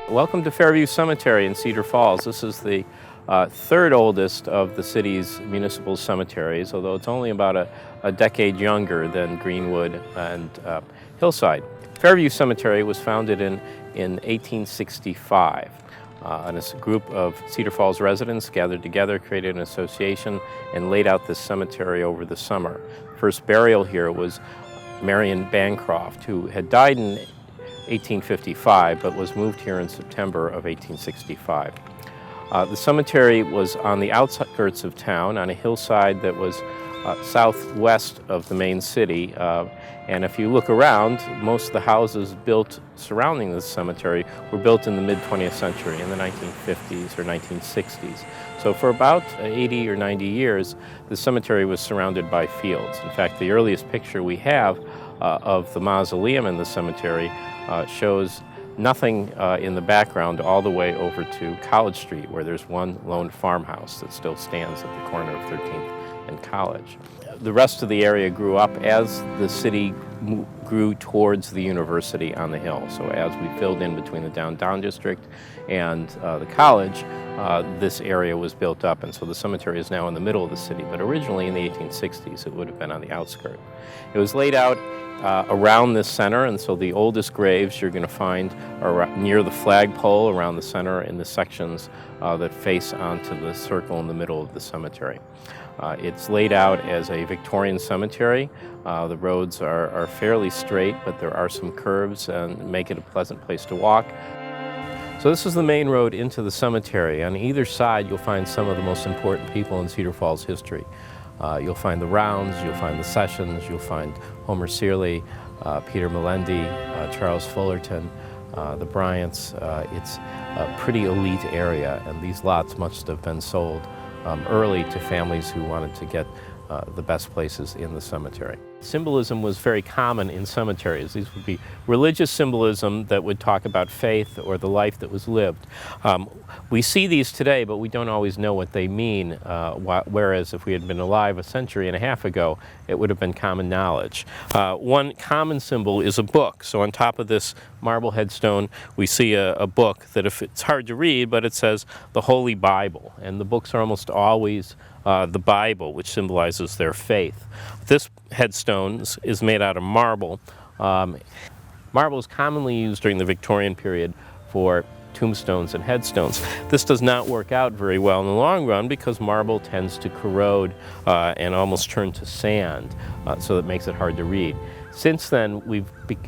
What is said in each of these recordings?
Welcome to Fairview Cemetery in Cedar Falls. This is the third oldest of the city's municipal cemeteries, although it's only about a decade younger than Greenwood and Hillside. Fairview Cemetery was founded in 1865. And a group of Cedar Falls residents gathered together, created an association, and laid out this cemetery over the summer. First burial here was Marion Bancroft, who had died in 1855, but was moved here in September of 1865. The cemetery was on the outskirts of town, on a hillside that was southwest of the main city. And if you look around, most of the houses built surrounding this cemetery were built in the mid-20th century, in the 1950s or 1960s. So for about 80 or 90 years, the cemetery was surrounded by fields. In fact, the earliest picture we have of the mausoleum in the cemetery shows nothing in the background all the way over to College Street, where there's one lone farmhouse that still stands at the corner of 13th and College. The rest of the area grew up as the city grew towards the university on the hill. So as we filled in between the downtown district and the college, this area was built up, and so the cemetery is now in the middle of the city, but originally in the 1860s it would have been on the outskirts. It was laid out around this center, and so the oldest graves you're going to find are near the flagpole around the center in the sections that face onto the circle in the middle of the cemetery. It's laid out as a Victorian cemetery. The roads are fairly straight, but there are some curves and make it a pleasant place to walk. So this is the main road into the cemetery. On either side you'll find some of the most important people in Cedar Falls history. You'll find the Rounds, you'll find the Sessions, you'll find Homer Searley, Peter Melendi, Charles Fullerton, the Bryants. It's a pretty elite area, and these lots must have been sold early to families who wanted to get the best places in the cemetery. Symbolism was very common in cemeteries. These would be religious symbolism that would talk about faith or the life that was lived. We see these today, but we don't always know what they mean, whereas if we had been alive a century and a half ago, it would have been common knowledge. One common symbol is a book. So on top of this marble headstone, we see a book that, if it's hard to read, but it says the Holy Bible, and the books are almost always the Bible, which symbolizes their faith. This headstone is made out of marble. Marble is commonly used during the Victorian period for tombstones and headstones. This does not work out very well in the long run because marble tends to corrode and almost turn to sand, so that makes it hard to read. Since then,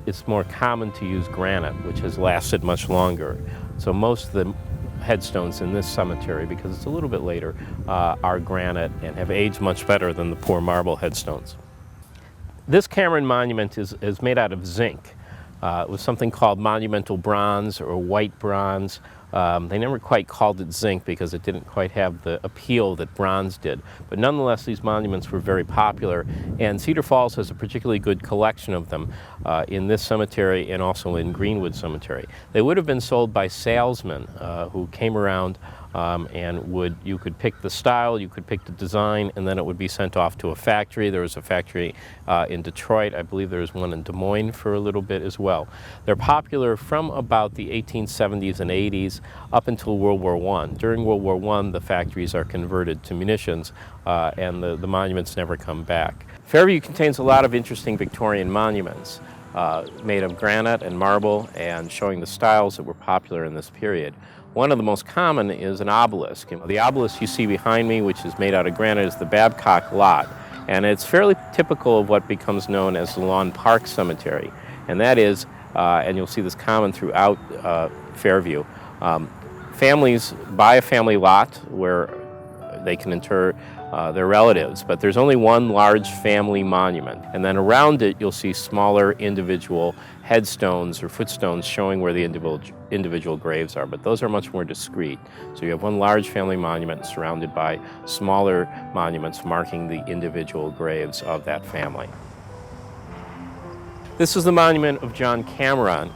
it's more common to use granite, which has lasted much longer. So most of the headstones in this cemetery, because it's a little bit later, are granite and have aged much better than the poor marble headstones. This Cameron monument is made out of zinc. It was something called monumental bronze or white bronze. They never quite called it zinc because it didn't quite have the appeal that bronze did. But nonetheless, these monuments were very popular, and Cedar Falls has a particularly good collection of them in this cemetery and also in Greenwood Cemetery. They would have been sold by salesmen who came around and you could pick the style, you could pick the design, and then it would be sent off to a factory. There was a factory in Detroit. I believe there was one in Des Moines for a little bit as well. They're popular from about the 1870s and 80s up until World War I. During World War I, the factories are converted to munitions, and the monuments never come back. Fairview contains a lot of interesting Victorian monuments made of granite and marble and showing the styles that were popular in this period. One of the most common is an obelisk. The obelisk you see behind me, which is made out of granite, is the Babcock Lot. And it's fairly typical of what becomes known as the Lawn Park Cemetery. And that is, and you'll see this common throughout Fairview, families buy a family lot where they can inter their relatives, but there's only one large family monument, and then around it you'll see smaller individual headstones or footstones showing where the individual graves are, but those are much more discreet. So you have one large family monument surrounded by smaller monuments marking the individual graves of that family. This is the monument of John Cameron,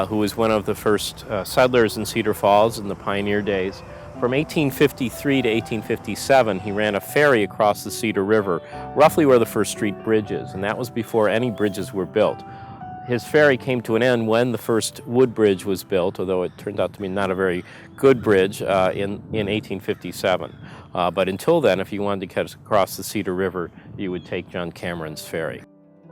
who was one of the first settlers in Cedar Falls in the pioneer days. From 1853 to 1857, he ran a ferry across the Cedar River, roughly where the first street bridge is, and that was before any bridges were built. His ferry came to an end when the first wood bridge was built, although it turned out to be not a very good bridge in 1857. But until then, if you wanted to get across the Cedar River, you would take John Cameron's ferry.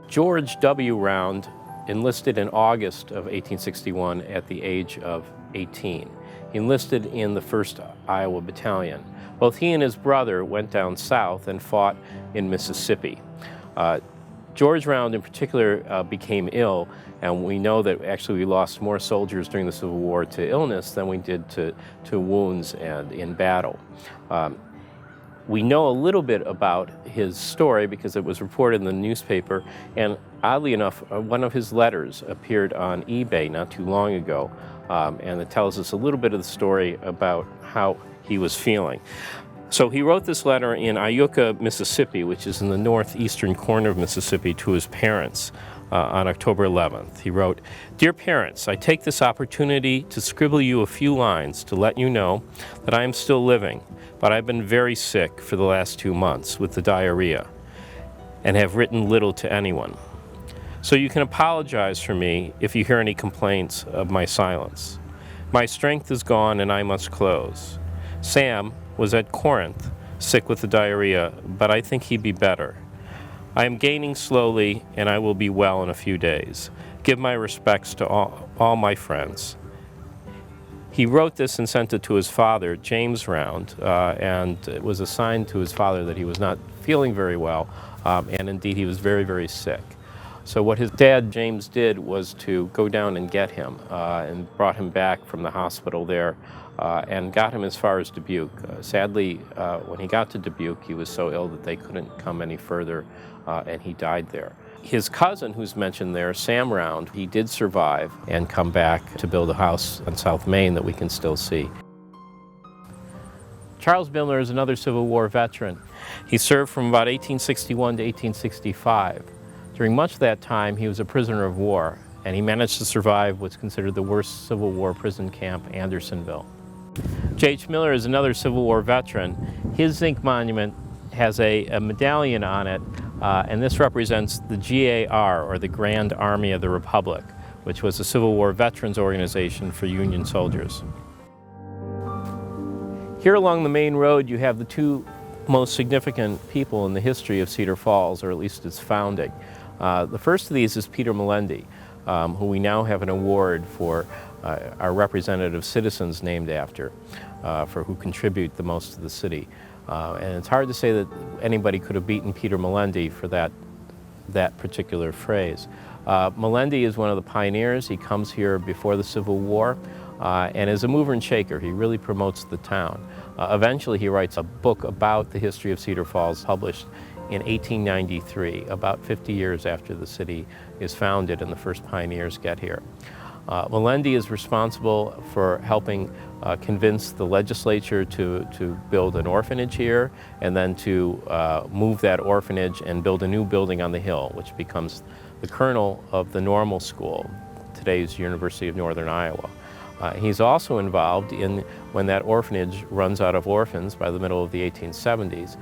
George W. Round enlisted in August of 1861 at the age of 18. He enlisted in the 1st Iowa Battalion. Both he and his brother went down south and fought in Mississippi. George Round in particular became ill, and we know that actually we lost more soldiers during the Civil War to illness than we did to wounds and in battle. We know a little bit about his story because it was reported in the newspaper, and oddly enough, one of his letters appeared on eBay not too long ago, and it tells us a little bit of the story about how he was feeling. So he wrote this letter in Iuka, Mississippi, which is in the northeastern corner of Mississippi, to his parents on October 11th. He wrote, "Dear parents, I take this opportunity to scribble you a few lines to let you know that I am still living, but I've been very sick for the last 2 months with the diarrhea and have written little to anyone. So you can apologize for me if you hear any complaints of my silence. My strength is gone and I must close. Sam was at Corinth, sick with the diarrhea, but I think he'd be better. I am gaining slowly, and I will be well in a few days. Give my respects to all my friends." He wrote this and sent it to his father, James Round, and it was assigned to his father that he was not feeling very well, and indeed he was very, very sick. So what his dad, James, did was to go down and get him and brought him back from the hospital there and got him as far as Dubuque. Sadly, when he got to Dubuque, he was so ill that they couldn't come any further, and he died there. His cousin, who's mentioned there, Sam Round, he did survive and come back to build a house on South Main that we can still see. Charles Miller is another Civil War veteran. He served from about 1861 to 1865. During much of that time, he was a prisoner of war, and he managed to survive what's considered the worst Civil War prison camp, Andersonville. J.H. Miller is another Civil War veteran. His zinc monument has a medallion on it, and this represents the GAR, or the Grand Army of the Republic, which was a Civil War veterans organization for Union soldiers. Here along the main road, you have the two most significant people in the history of Cedar Falls, or at least its founding. The first of these is Peter Melendi, who we now have an award for our representative citizens named after, for who contribute the most to the city. And it's hard to say that anybody could have beaten Peter Melendi for that particular phrase. Melendi is one of the pioneers. He comes here before the Civil War and is a mover and shaker. He really promotes the town. Eventually he writes a book about the history of Cedar Falls, published in 1893, about 50 years after the city is founded and the first pioneers get here. Melendi is responsible for helping convince the legislature to build an orphanage here, and then to move that orphanage and build a new building on the hill, which becomes the kernel of the normal school, today's University of Northern Iowa. He's also involved in, when that orphanage runs out of orphans by the middle of the 1870s,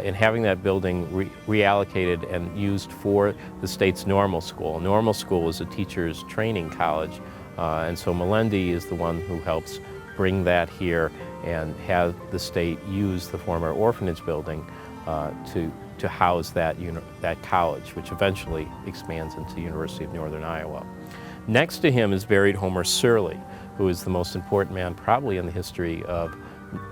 in having that building reallocated and used for the state's normal school. Normal school is a teacher's training college, and so Melendi is the one who helps bring that here and have the state use the former orphanage building to house that college, which eventually expands into the University of Northern Iowa. Next to him is buried Homer Surley, who is the most important man probably in the history of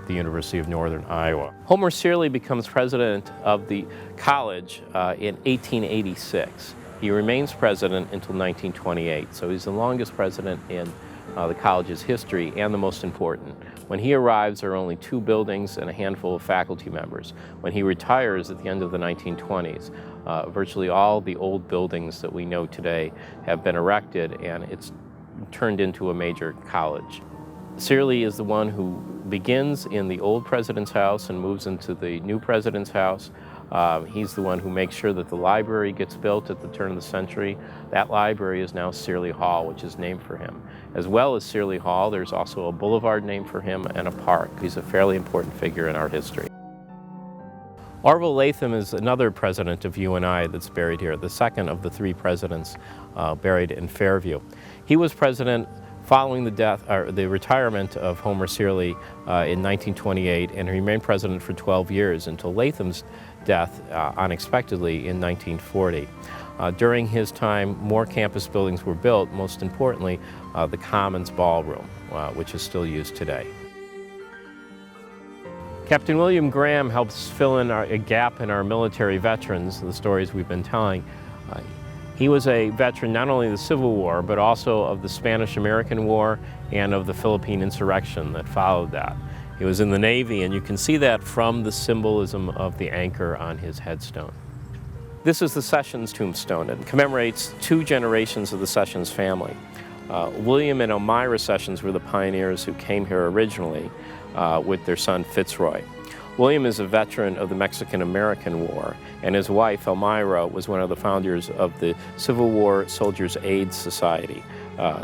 the University of Northern Iowa. Homer Surley becomes president of the college in 1886. He remains president until 1928, so he's the longest president in the college's history and the most important. When he arrives, there are only 2 buildings and a handful of faculty members. When he retires at the end of the 1920s, virtually all the old buildings that we know today have been erected, and it's turned into a major college. Surley is the one who begins in the old president's house and moves into the new president's house. He's the one who makes sure that the library gets built at the turn of the century. That library is now Surley Hall, which is named for him. As well as Surley Hall, there's also a boulevard named for him and a park. He's a fairly important figure in our history. Orville Latham is another president of UNI that's buried here, the second of the three presidents buried in Fairview. He was president following the retirement of Homer Searley in 1928, and he remained president for 12 years until Latham's death unexpectedly in 1940. During his time, more campus buildings were built, most importantly, the Commons Ballroom, which is still used today. Captain William Graham helps fill in a gap in our military veterans, the stories we've been telling. He was a veteran not only of the Civil War, but also of the Spanish-American War and of the Philippine insurrection that followed that. He was in the Navy, and you can see that from the symbolism of the anchor on his headstone. This is the Sessions tombstone. It commemorates two generations of the Sessions family. William and Elmira Sessions were the pioneers who came here originally with their son Fitzroy. William is a veteran of the Mexican-American War, and his wife, Elmira, was one of the founders of the Civil War Soldiers' Aid Society,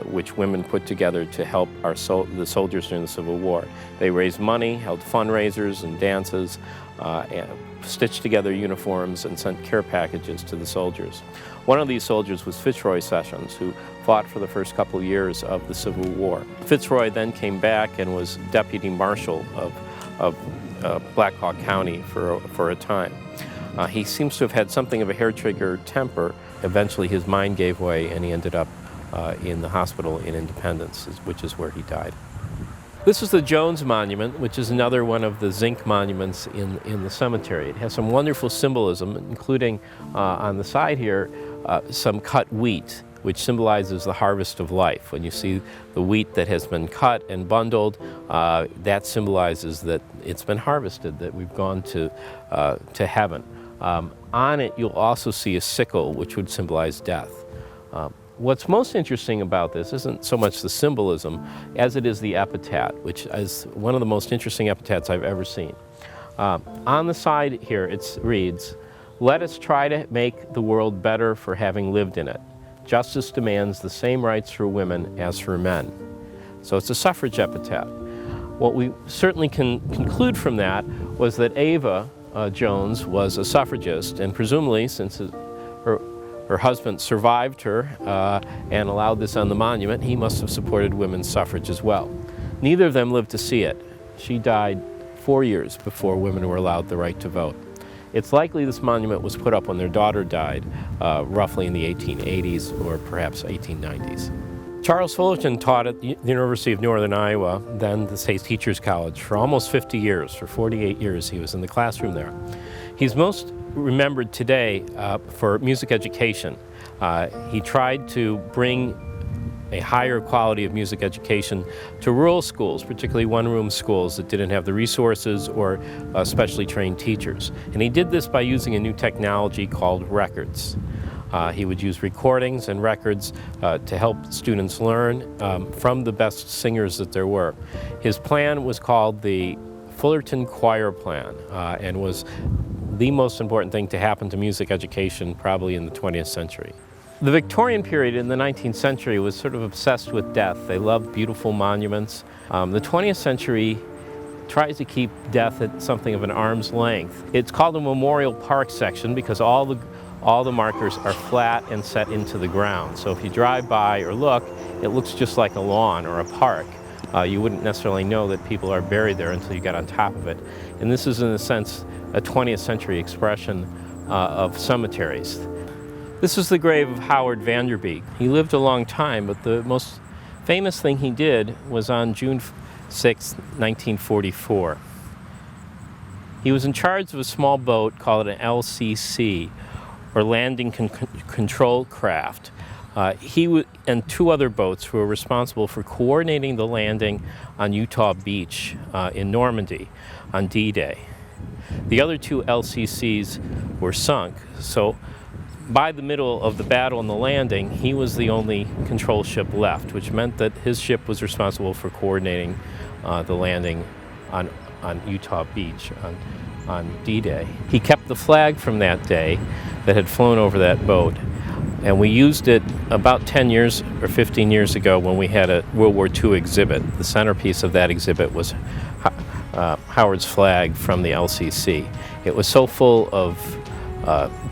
which women put together to help the soldiers during the Civil War. They raised money, held fundraisers and dances, and stitched together uniforms and sent care packages to the soldiers. One of these soldiers was Fitzroy Sessions, who fought for the first couple years of the Civil War. Fitzroy then came back and was deputy marshal of Black Hawk County for a time. He seems to have had something of a hair-trigger temper. Eventually his mind gave way and he ended up in the hospital in Independence, which is where he died. This is the Jones Monument, which is another one of the zinc monuments in the cemetery. It has some wonderful symbolism, including on the side here some cut wheat, which symbolizes the harvest of life. When you see the wheat that has been cut and bundled, that symbolizes that it's been harvested, that we've gone to heaven. On it, you'll also see a sickle, which would symbolize death. What's most interesting about this isn't so much the symbolism as it is the epitaph, which is one of the most interesting epitaphs I've ever seen. On the side here, it reads, "Let us try to make the world better for having lived in it. Justice demands the same rights for women as for men." So it's a suffrage epitaph. What we certainly can conclude from that was that Ava Jones was a suffragist, and presumably, since her husband survived her and allowed this on the monument, he must have supported women's suffrage as well. Neither of them lived to see it. She died 4 years before women were allowed the right to vote. It's likely this monument was put up when their daughter died, roughly in the 1880s or perhaps 1890s. Charles Fullerton taught at the University of Northern Iowa, then the State Teachers College, for almost 50 years. For 48 years he was in the classroom there. He's most remembered today for music education. He tried to bring a higher quality of music education to rural schools, particularly one-room schools that didn't have the resources or specially trained teachers. And he did this by using a new technology called records. He would use recordings and records to help students learn from the best singers that there were. His plan was called the Fullerton Choir Plan and was the most important thing to happen to music education probably in the 20th century. The Victorian period in the 19th century was sort of obsessed with death. They loved beautiful monuments. The 20th century tries to keep death at something of an arm's length. It's called a memorial park section because all the markers are flat and set into the ground. So if you drive by or look, it looks just like a lawn or a park. You wouldn't necessarily know that people are buried there until you get on top of it. And this is, in a sense, a 20th century expression of cemeteries. This is the grave of Howard Vanderbeek. He lived a long time, but the most famous thing he did was on June 6, 1944. He was in charge of a small boat called an LCC, or Landing Control Craft. He and two other boats were responsible for coordinating the landing on Utah Beach in Normandy on D-Day. The other two LCCs were sunk, so by the middle of the battle and the landing, he was the only control ship left, which meant that his ship was responsible for coordinating the landing on Utah Beach on D-Day. He kept the flag from that day that had flown over that boat, and we used it about 10 years or 15 years ago when we had a World War II exhibit. The centerpiece of that exhibit was Howard's flag from the LCC. It was so full of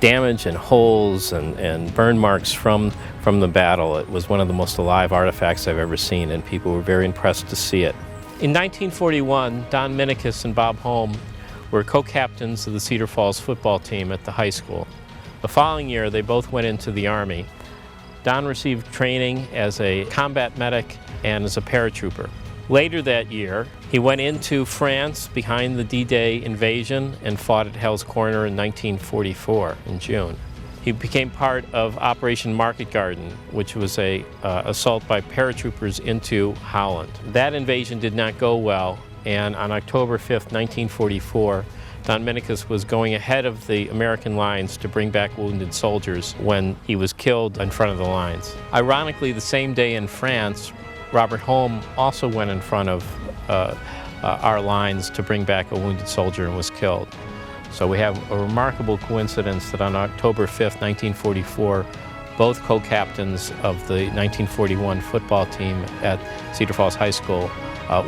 damage and holes and burn marks from the battle. It was one of the most alive artifacts I've ever seen, and people were very impressed to see it. In 1941, Don Minikis and Bob Holm were co-captains of the Cedar Falls football team at the high school. The following year, they both went into the Army. Don received training as a combat medic and as a paratrooper. Later that year, he went into France behind the D-Day invasion and fought at Hell's Corner in 1944 in June. He became part of Operation Market Garden, which was a assault by paratroopers into Holland. That invasion did not go well, and on October 5th, 1944, Don Minikis was going ahead of the American lines to bring back wounded soldiers when he was killed in front of the lines. Ironically, the same day in France, Robert Holm also went in front of our lines to bring back a wounded soldier and was killed. So we have a remarkable coincidence that on October 5th, 1944, both co-captains of the 1941 football team at Cedar Falls High School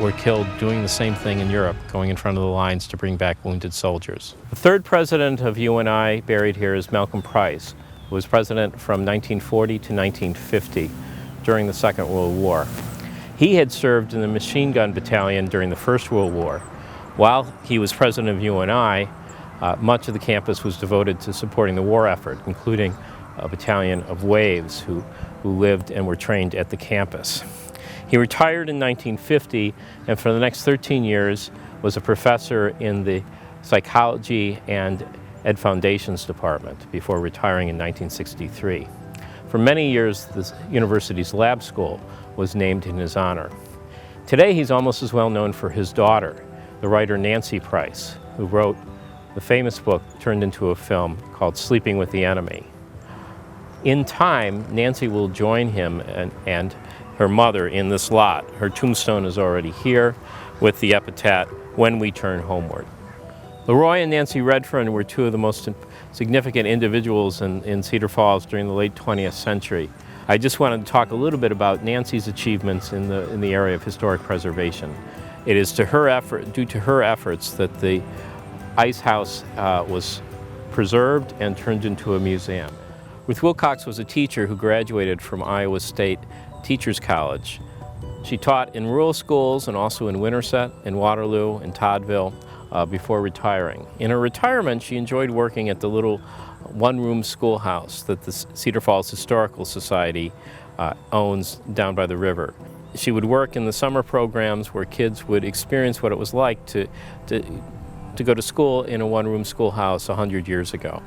were killed doing the same thing in Europe, going in front of the lines to bring back wounded soldiers. The third president of UNI buried here is Malcolm Price, who was president from 1940 to 1950 during the Second World War. He had served in the machine gun battalion during the First World War. While he was president of UNI, much of the campus was devoted to supporting the war effort, including a battalion of Waves who lived and were trained at the campus. He retired in 1950, and for the next 13 years was a professor in the Psychology and Ed Foundations Department before retiring in 1963. For many years, the university's lab school was named in his honor. Today, he's almost as well known for his daughter, the writer Nancy Price, who wrote the famous book turned into a film called Sleeping with the Enemy. In time, Nancy will join him and her mother in this lot. Her tombstone is already here with the epitaph, "When we turn homeward." Leroy and Nancy Redfern were two of the most significant individuals in Cedar Falls during the late 20th century. I just wanted to talk a little bit about Nancy's achievements in the area of historic preservation. It is due to her efforts that the ice house was preserved and turned into a museum. Ruth Wilcox was a teacher who graduated from Iowa State Teachers College. She taught in rural schools and also in Winterset, in Waterloo, and Toddville before retiring. In her retirement, she enjoyed working at the little one-room schoolhouse that the Cedar Falls Historical Society owns down by the river. She would work in the summer programs where kids would experience what it was like to go to school in a one-room schoolhouse 100 years ago.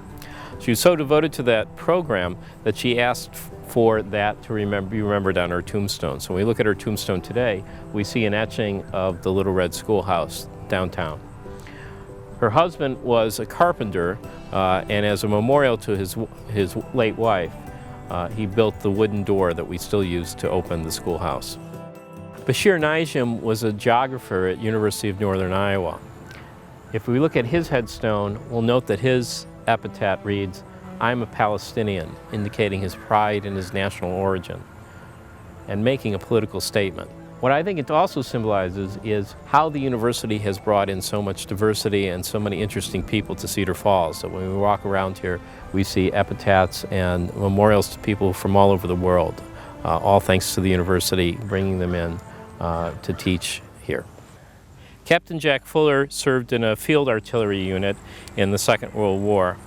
She was so devoted to that program that she asked for that to be remembered on her tombstone. So when we look at her tombstone today, we see an etching of the Little Red Schoolhouse downtown. Her husband was a carpenter, and as a memorial to his late wife, he built the wooden door that we still use to open the schoolhouse. Bashir Najim was a geographer at University of Northern Iowa. If we look at his headstone, we'll note that his epitaph reads, "I'm a Palestinian," indicating his pride in his national origin and making a political statement. What I think it also symbolizes is how the university has brought in so much diversity and so many interesting people to Cedar Falls. So when we walk around here, we see epitaphs and memorials to people from all over the world, all thanks to the university bringing them in to teach here. Captain Jack Fuller served in a field artillery unit in the Second World War.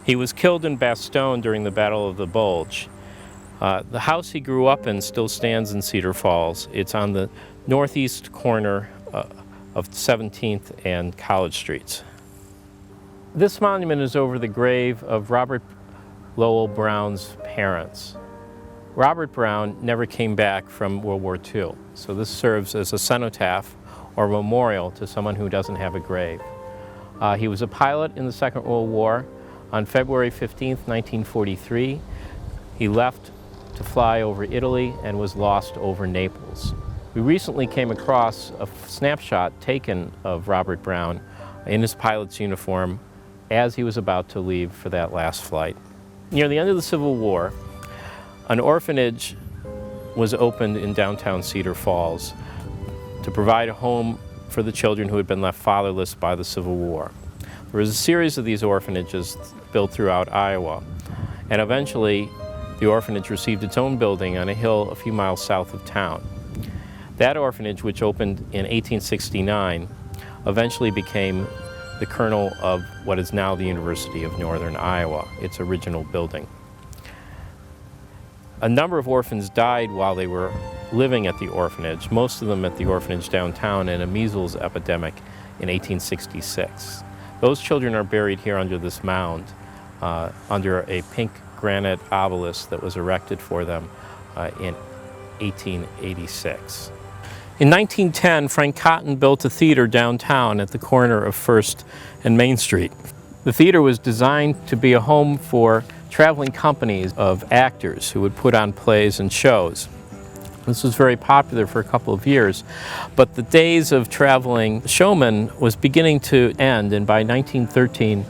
He was killed in Bastogne during the Battle of the Bulge. The house he grew up in still stands in Cedar Falls. It's on the northeast corner of 17th and College Streets. This monument is over the grave of Robert Lowell Brown's parents. Robert Brown never came back from World War II, so this serves as a cenotaph or memorial to someone who doesn't have a grave. He was a pilot in the Second World War. On February 15th, 1943, he left to fly over Italy and was lost over Naples. We recently came across a snapshot taken of Robert Brown in his pilot's uniform as he was about to leave for that last flight. Near the end of the Civil War, an orphanage was opened in downtown Cedar Falls to provide a home for the children who had been left fatherless by the Civil War. There was a series of these orphanages built throughout Iowa, and eventually the orphanage received its own building on a hill a few miles south of town. That orphanage, which opened in 1869, eventually became the kernel of what is now the University of Northern Iowa, its original building. A number of orphans died while they were living at the orphanage, most of them at the orphanage downtown in a measles epidemic in 1866. Those children are buried here under this mound, under a pink granite obelisk that was erected for them in 1886. In 1910, Frank Cotton built a theater downtown at the corner of First and Main Street. The theater was designed to be a home for traveling companies of actors who would put on plays and shows. This was very popular for a couple of years, but the days of traveling showmen was beginning to end, and by 1913,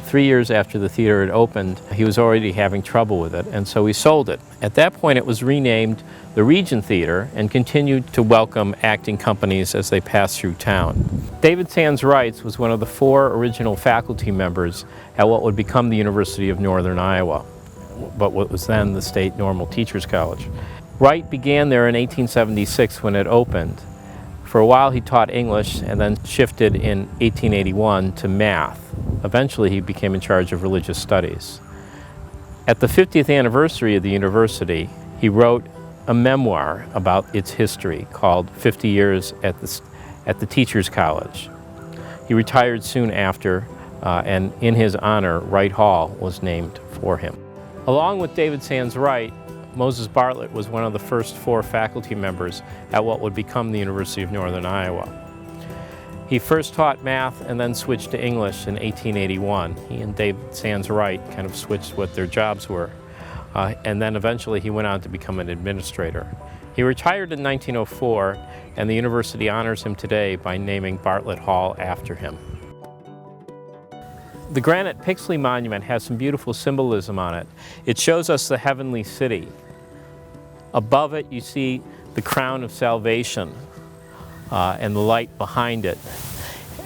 3 years after the theater had opened, he was already having trouble with it, and so he sold it. At that point, it was renamed the Regent Theater and continued to welcome acting companies as they passed through town. David Sands Wright was one of the 4 original faculty members at what would become the University of Northern Iowa, but what was then the State Normal Teachers College. Wright began there in 1876 when it opened. For a while he taught English and then shifted in 1881 to math. Eventually he became in charge of religious studies. At the 50th anniversary of the university, he wrote a memoir about its history called 50 Years at the Teachers College. He retired soon after, and in his honor, Wright Hall was named for him. Along with David Sands Wright, Moses Bartlett was one of the first 4 faculty members at what would become the University of Northern Iowa. He first taught math and then switched to English in 1881. He and David Sands Wright kind of switched what their jobs were. And then eventually he went on to become an administrator. He retired in 1904, and the university honors him today by naming Bartlett Hall after him. The granite Pixley Monument has some beautiful symbolism on it. It shows us the heavenly city. Above it you see the crown of salvation and the light behind it.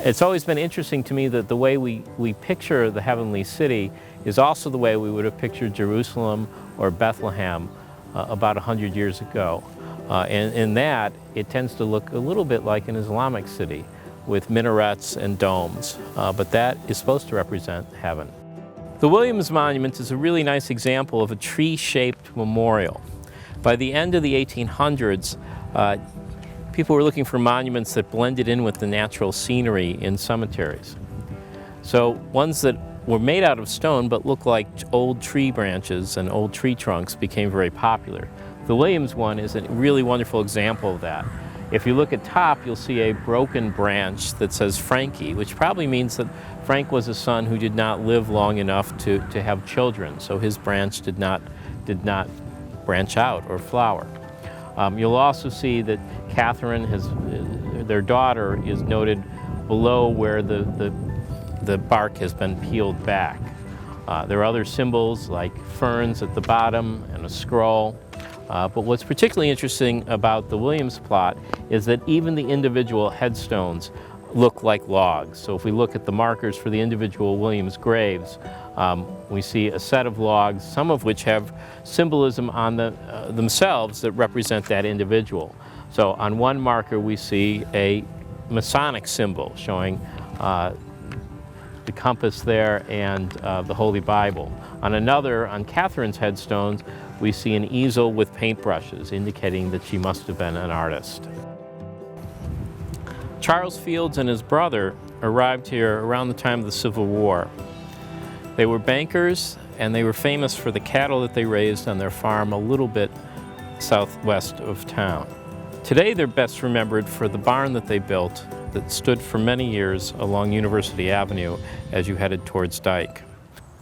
It's always been interesting to me that the way we picture the heavenly city is also the way we would have pictured Jerusalem or Bethlehem about 100 years ago. And in that, it tends to look a little bit like an Islamic city with minarets and domes, but that is supposed to represent heaven. The Williams Monument is a really nice example of a tree-shaped memorial. By the end of the 1800s, people were looking for monuments that blended in with the natural scenery in cemeteries. So ones that were made out of stone but looked like old tree branches and old tree trunks became very popular. The Williams one is a really wonderful example of that. If you look at top, you'll see a broken branch that says Frankie, which probably means that Frank was a son who did not live long enough to have children, so his branch did not branch out or flower. You'll also see that Catherine, their daughter, is noted below where the bark has been peeled back. There are other symbols like ferns at the bottom and a scroll. But what's particularly interesting about the Williams plot is that even the individual headstones look like logs. So if we look at the markers for the individual Williams graves, we see a set of logs, some of which have symbolism on themselves that represent that individual. So on one marker we see a Masonic symbol showing the compass there and the Holy Bible. On another, on Catherine's headstones, we see an easel with paintbrushes, indicating that she must have been an artist. Charles Fields and his brother arrived here around the time of the Civil War. They were bankers, and they were famous for the cattle that they raised on their farm a little bit southwest of town. Today they're best remembered for the barn that they built that stood for many years along University Avenue as you headed towards Dyke.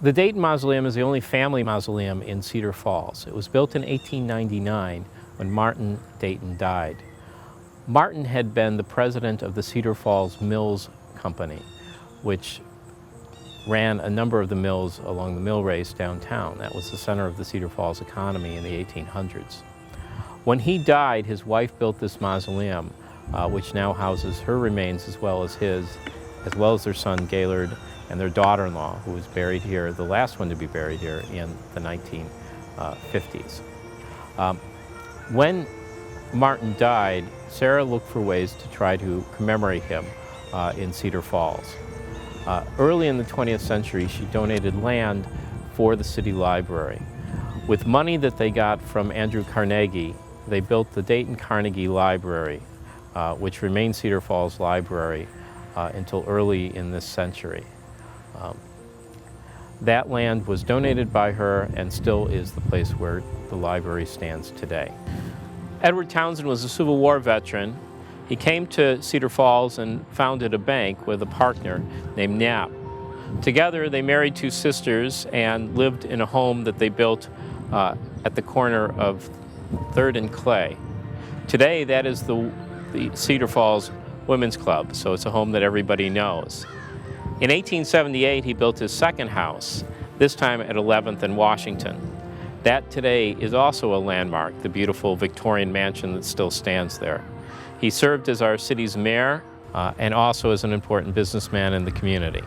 The Dayton Mausoleum is the only family mausoleum in Cedar Falls. It was built in 1899 when Martin Dayton died. Martin had been the president of the Cedar Falls Mills Company, which ran a number of the mills along the mill race downtown. That was the center of the Cedar Falls economy in the 1800s. When he died, his wife built this mausoleum, which now houses her remains as well as his, as well as their son Gaylord and their daughter-in-law, who was buried here, the last one to be buried here in the 1950s. When Martin died, Sarah looked for ways to try to commemorate him in Cedar Falls. Early in the 20th century, she donated land for the city library. With money that they got from Andrew Carnegie, they built the Dayton Carnegie Library, which remained Cedar Falls Library until early in this century. That land was donated by her and still is the place where the library stands today. Edward Townsend was a Civil War veteran. He came to Cedar Falls and founded a bank with a partner named Knapp. Together they married two sisters and lived in a home that they built at the corner of 3rd and Clay. Today that is the Cedar Falls Women's Club, so it's a home that everybody knows. In 1878 he built his second house, this time at 11th and Washington. That today is also a landmark, the beautiful Victorian mansion that still stands there. He served as our city's mayor and also as an important businessman in the community.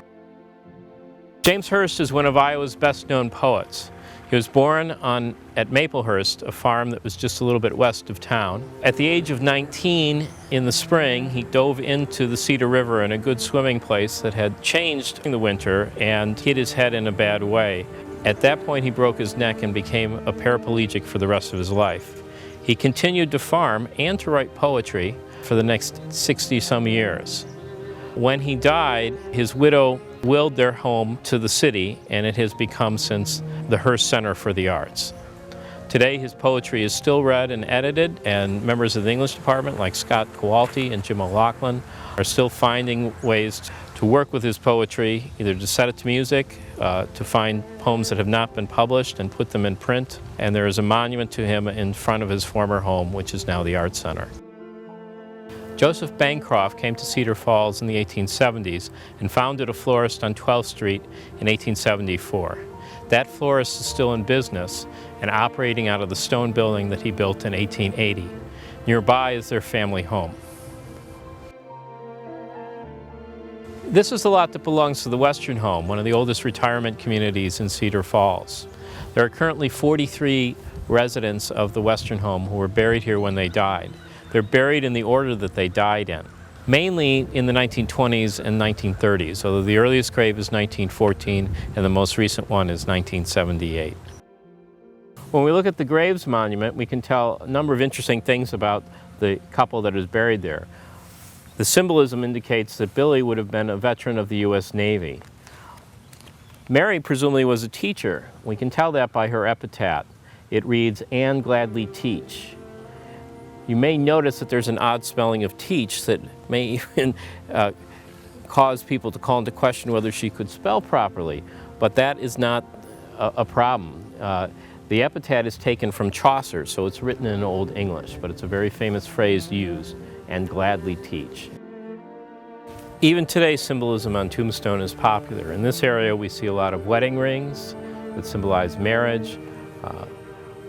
James Hurst is one of Iowa's best-known poets. He was born at Maplehurst, a farm that was just a little bit west of town. At the age of 19 in the spring, he dove into the Cedar River in a good swimming place that had changed in the winter and hit his head in a bad way. At that point, he broke his neck and became a paraplegic for the rest of his life. He continued to farm and to write poetry for the next 60-some years. When he died, his widow willed their home to the city, and it has become since the Hearst Center for the Arts. Today, his poetry is still read and edited, and members of the English department, like Scott Kowalty and Jim O'Loughlin, are still finding ways to work with his poetry, either to set it to music, to find poems that have not been published and put them in print. And there is a monument to him in front of his former home, which is now the Art Center. Joseph Bancroft came to Cedar Falls in the 1870s and founded a florist on 12th Street in 1874. That florist is still in business and operating out of the stone building that he built in 1880. Nearby is their family home. This is the lot that belongs to the Western Home, one of the oldest retirement communities in Cedar Falls. There are currently 43 residents of the Western Home who were buried here when they died. They're buried in the order that they died in, mainly in the 1920s and 1930s, although the earliest grave is 1914 and the most recent one is 1978. When we look at the Graves Monument, we can tell a number of interesting things about the couple that is buried there. The symbolism indicates that Billy would have been a veteran of the U.S. Navy. Mary presumably was a teacher. We can tell that by her epitaph. It reads, "and gladly teach." You may notice that there's an odd spelling of teach that may even cause people to call into question whether she could spell properly, but that is not a problem. The epitaph is taken from Chaucer, so it's written in Old English, but it's a very famous phrase used, "and gladly teach." Even today, symbolism on tombstone is popular. In this area, we see a lot of wedding rings that symbolize marriage.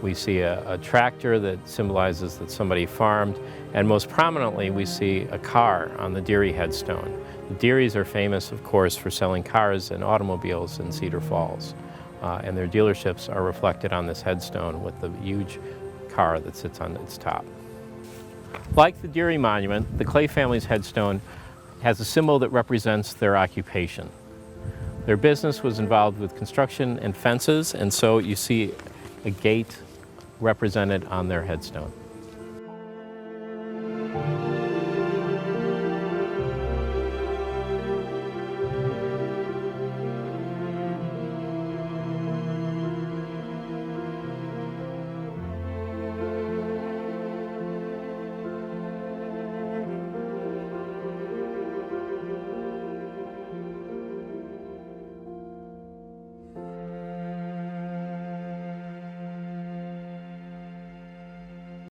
We see a tractor that symbolizes that somebody farmed, and most prominently, we see a car on the Deary headstone. The Dearys are famous, of course, for selling cars and automobiles in Cedar Falls, and their dealerships are reflected on this headstone with the huge car that sits on its top. Like the Deary monument, the Clay family's headstone has a symbol that represents their occupation. Their business was involved with construction and fences, and so you see a gate represented on their headstone.